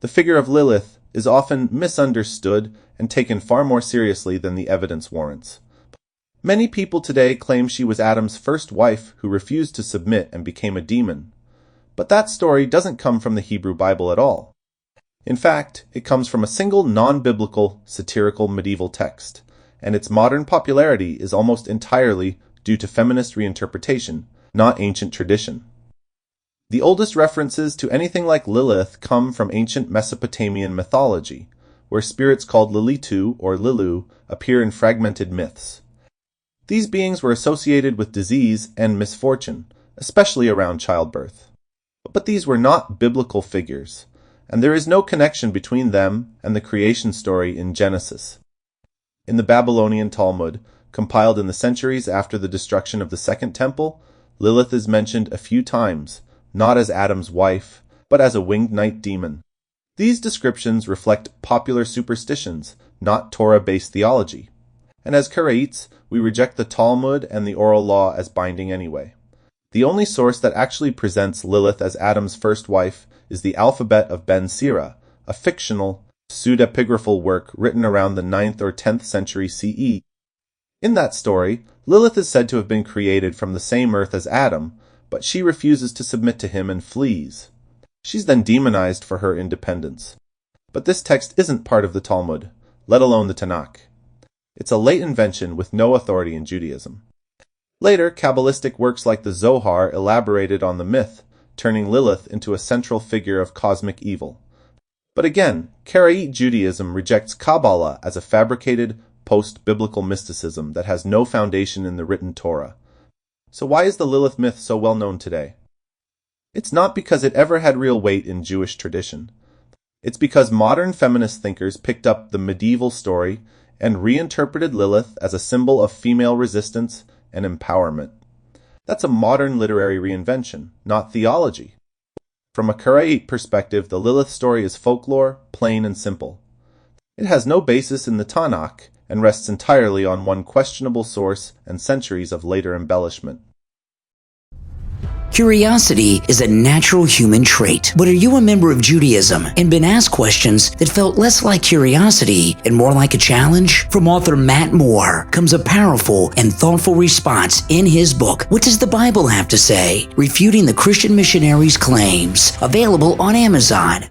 The figure of Lilith is often misunderstood and taken far more seriously than the evidence warrants. Many people today claim she was Adam's first wife who refused to submit and became a demon. But that story doesn't come from the Hebrew Bible at all. In fact, it comes from a single non-biblical, satirical medieval text, and its modern popularity is almost entirely due to feminist reinterpretation, not ancient tradition. The oldest references to anything like Lilith come from ancient Mesopotamian mythology, where spirits called Lilitu or Lilu appear in fragmented myths. These beings were associated with disease and misfortune, especially around childbirth. But these were not biblical figures, and there is no connection between them and the creation story in Genesis. In the Babylonian Talmud, compiled in the centuries after the destruction of the Second Temple, Lilith is mentioned a few times, not as Adam's wife, but as a winged night demon. These descriptions reflect popular superstitions, not Torah-based theology. And as Karaites, we reject the Talmud and the oral law as binding anyway. The only source that actually presents Lilith as Adam's first wife is the Alphabet of Ben Sira, a fictional, pseudepigraphal work written around the 9th or 10th century CE. In that story, Lilith is said to have been created from the same earth as Adam, but she refuses to submit to him and flees. She's then demonized for her independence. But this text isn't part of the Talmud, let alone the Tanakh. It's a late invention with no authority in Judaism. Later, Kabbalistic works like the Zohar elaborated on the myth, turning Lilith into a central figure of cosmic evil. But again, Karaite Judaism rejects Kabbalah as a fabricated, post-biblical mysticism that has no foundation in the written Torah. So why is the Lilith myth so well known today? It's not because it ever had real weight in Jewish tradition. It's because modern feminist thinkers picked up the medieval story and reinterpreted Lilith as a symbol of female resistance and empowerment. That's a modern literary reinvention, not theology. From a Karaite perspective, the Lilith story is folklore, plain and simple. It has no basis in the Tanakh and rests entirely on one questionable source and centuries of later embellishment. Curiosity is a natural human trait. But are you a member of Judaism and been asked questions that felt less like curiosity and more like a challenge? From author Matt Moore comes a powerful and thoughtful response in his book, What Does the Bible Have to Say? Refuting the Christian missionaries' claims. Available on Amazon.